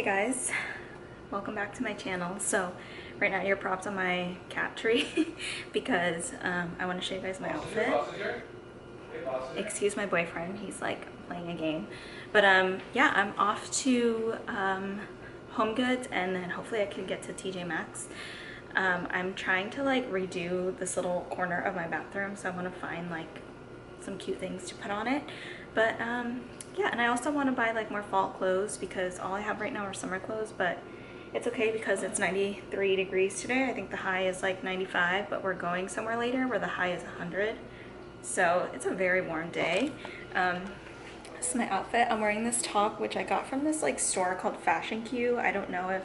guys, welcome back to my channel. So right now you're propped on my cat tree because I want to show you guys my outfit. Excuse my boyfriend, he's like playing a game. But yeah, I'm off to Homegoods and then hopefully I can get to TJ Maxx. I'm trying to like redo this little corner of my bathroom, so I want to find like some cute things to put on it. But yeah, and I also want to buy like more fall clothes because all I have right now are summer clothes, but it's okay because it's 93 degrees today. I think the high is like 95, but we're going somewhere later where the high is 100. So it's a very warm day. This is my outfit. I'm wearing this top, which I got from this like store called Fashion Q. I don't know if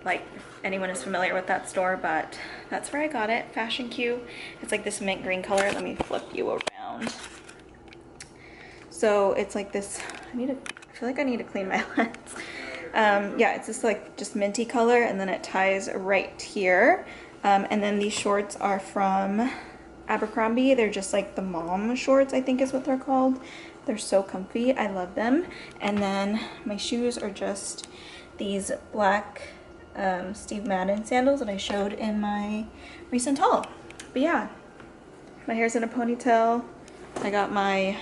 like anyone is familiar with that store, but that's where I got it, Fashion Q. It's like this mint green color. Let me flip you around. So it's like this, I feel like I need to clean my lens. Yeah, it's this like just minty color, and then it ties right here. And then these shorts are from Abercrombie. They're just like the mom shorts, I think is what they're called. They're so comfy, I love them. And then my shoes are just these black Steve Madden sandals that I showed in my recent haul. But yeah, my hair's in a ponytail. I got my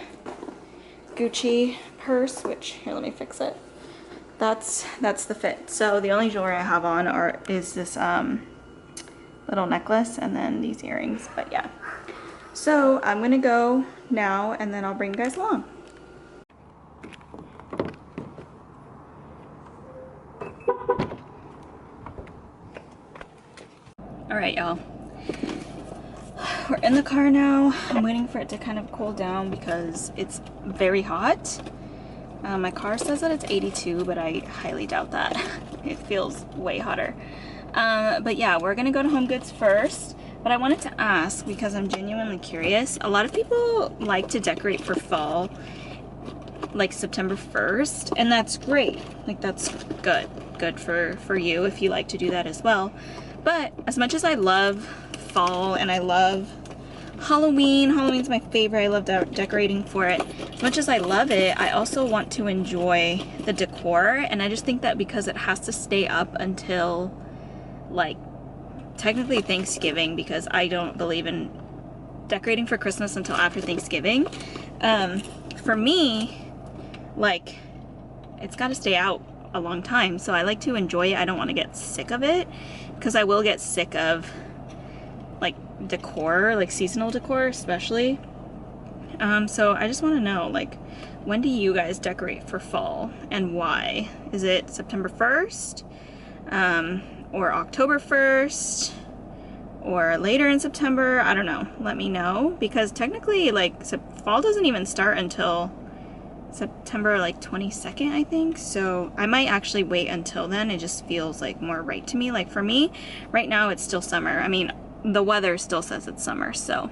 Gucci purse, which here, let me fix it. That's the fit. So the only jewelry I have on is this little necklace and then these earrings. But yeah, so I'm gonna go now and then I'll bring you guys along. All right, y'all. We're in the car now. I'm waiting for it to kind of cool down because it's very hot. My car says that it's 82, but I highly doubt that. It feels way hotter. But yeah, we're gonna go to HomeGoods first. But I wanted to ask, because I'm genuinely curious, a lot of people like to decorate for fall, like September 1st, and that's great. Like that's good for you if you like to do that as well. But as much as I love fall and I love Halloween's my favorite. I love decorating for it. As much as I love it, I also want to enjoy the decor, and I just think that because it has to stay up until like technically Thanksgiving, because I don't believe in decorating for Christmas until after Thanksgiving. For me, like, it's got to stay out a long time, so I like to enjoy it. I don't want to get sick of it, because I will get sick of like decor, like seasonal decor especially. So I just want to know, like, when do you guys decorate for fall and why? Is it September 1st or October 1st or later in September? I don't know. Let me know, because technically like fall doesn't even start until September like 22nd, I think. So I might actually wait until then. It just feels like more right to me. Like for me right now it's still summer. I mean, the weather still says it's summer, so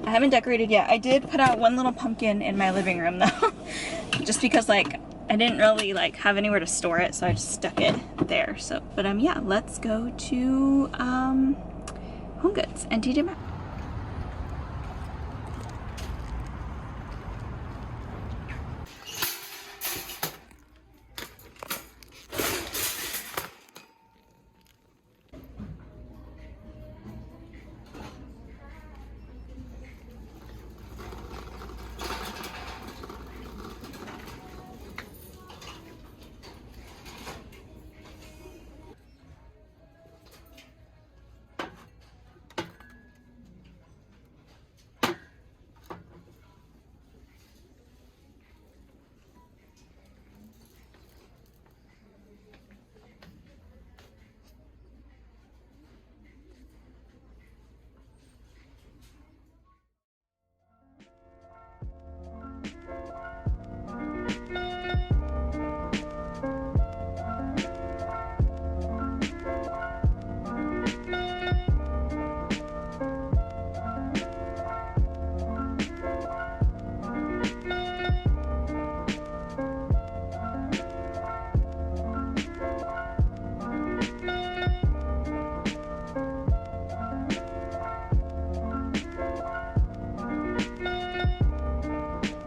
I haven't decorated yet. I did put out one little pumpkin in my living room though, just because like I didn't really like have anywhere to store it, so I just stuck it there. So, but yeah, let's go to HomeGoods and TJ Maxx.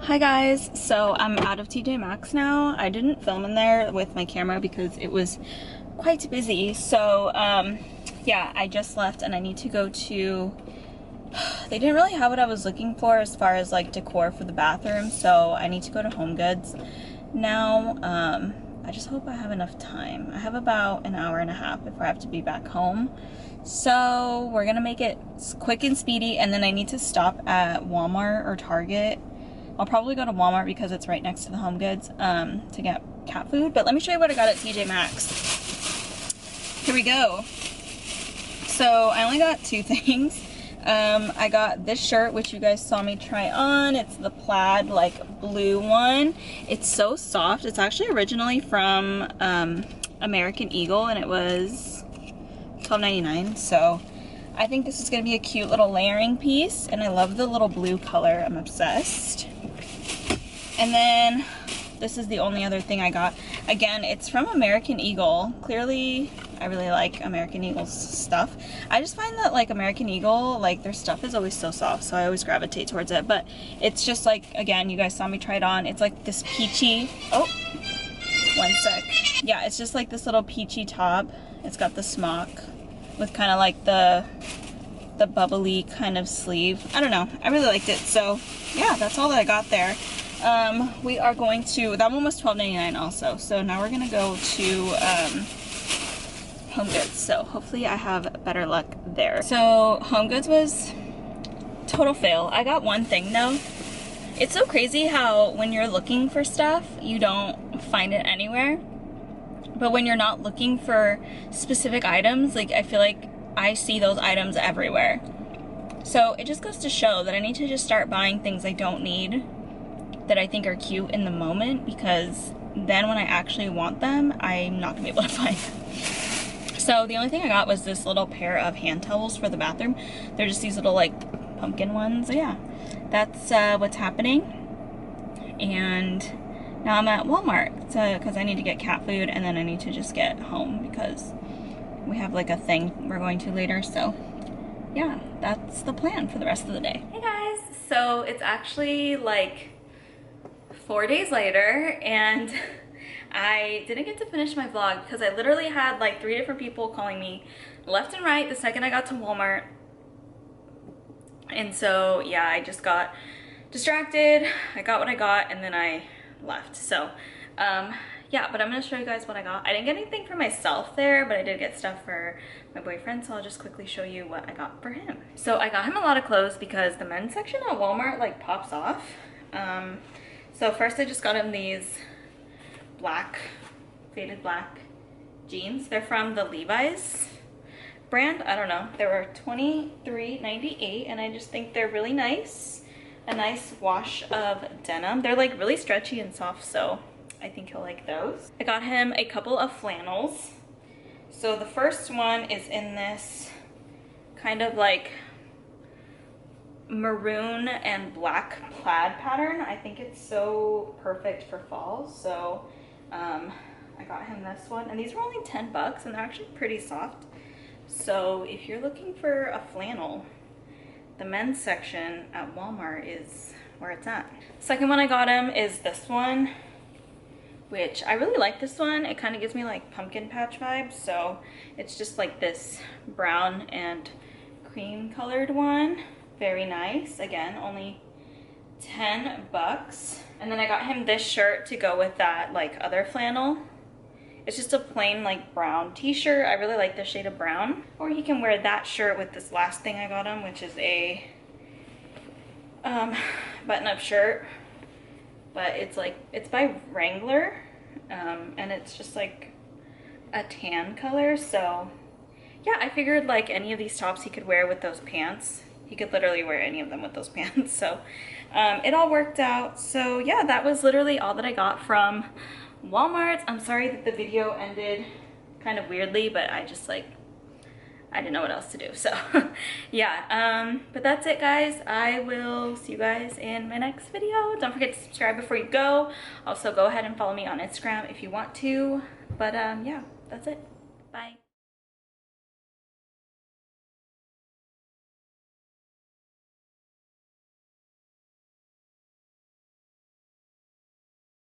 Hi guys, so I'm out of TJ Maxx now. I didn't film in there with my camera because it was quite busy. So yeah, I just left and I need to go to, they didn't really have what I was looking for as far as like decor for the bathroom, so I need to go to HomeGoods now. I just hope I have enough time. I have about an hour and a half before I have to be back home. So we're gonna make it quick and speedy, and then I need to stop at Walmart or Target. I'll probably go to Walmart because it's right next to the HomeGoods to get cat food. But let me show you what I got at TJ Maxx. Here we go. So I only got two things. I got this shirt, which you guys saw me try on. It's the plaid, like, blue one. It's so soft. It's actually originally from American Eagle, and it was $12.99. So I think this is going to be a cute little layering piece, and I love the little blue color. I'm obsessed. And then this is the only other thing I got. Again, it's from American Eagle. Clearly, I really like American Eagle's stuff. I just find that, like, American Eagle, like, their stuff is always so soft, so I always gravitate towards it. But it's just, like, again, you guys saw me try it on. It's, like, this peachy... Oh, one sec. Yeah, it's just, like, this little peachy top. It's got the smock with kind of, like, the bubbly kind of sleeve. I don't know. I really liked it. So, yeah, that's all that I got there. We are going to, that one was $12.99 also, so now we're gonna go to HomeGoods, so hopefully I have better luck there. So HomeGoods was total fail. I got one thing though. It's so crazy how when you're looking for stuff you don't find it anywhere, but when you're not looking for specific items, like, I feel like I see those items everywhere. So it just goes to show that I need to just start buying things I don't need that I think are cute in the moment, because then when I actually want them, I'm not gonna be able to find them. So the only thing I got was this little pair of hand towels for the bathroom. They're just these little, like, pumpkin ones. So yeah, that's what's happening. And now I'm at Walmart because I need to get cat food, and then I need to just get home because we have, like, a thing we're going to later. So yeah, that's the plan for the rest of the day. Hey guys, so it's actually like 4 days later, and I didn't get to finish my vlog because I literally had like 3 different people calling me left and right the second I got to Walmart. And so yeah, I just got distracted. I got what I got and then I left. So yeah, but I'm gonna show you guys what I got. I didn't get anything for myself there, but I did get stuff for my boyfriend, so I'll just quickly show you what I got for him. So I got him a lot of clothes because the men's section at Walmart like pops off. So first I just got him these black, faded black jeans. They're from the Levi's brand. I don't know. They were $23.98, and I just think they're really nice. A nice wash of denim. They're like really stretchy and soft, so I think he'll like those. I got him a couple of flannels. So the first one is in this kind of like maroon and black plaid pattern. I think it's so perfect for fall, so I got him this one, and these were only 10 bucks, and they're actually pretty soft. So if you're looking for a flannel, the men's section at Walmart is where it's at. Second one I got him is this one, which I really like this one. It kind of gives me like pumpkin patch vibes, so it's just like this brown and cream colored one. Very nice. Again, only 10 bucks. And then I got him this shirt to go with that like other flannel. It's just a plain like brown t-shirt. I really like the shade of brown. Or he can wear that shirt with this last thing I got him, which is a button-up shirt. But it's like, it's by Wrangler, and it's just like a tan color. So yeah, I figured like any of these tops he could wear with those pants. He could literally wear any of them with those pants. So it all worked out. So yeah, that was literally all that I got from Walmart. I'm sorry that the video ended kind of weirdly, but I just like, I didn't know what else to do. So yeah, but that's it guys. I will see you guys in my next video. Don't forget to subscribe before you go. Also go ahead and follow me on Instagram if you want to. But yeah, that's it. Bye.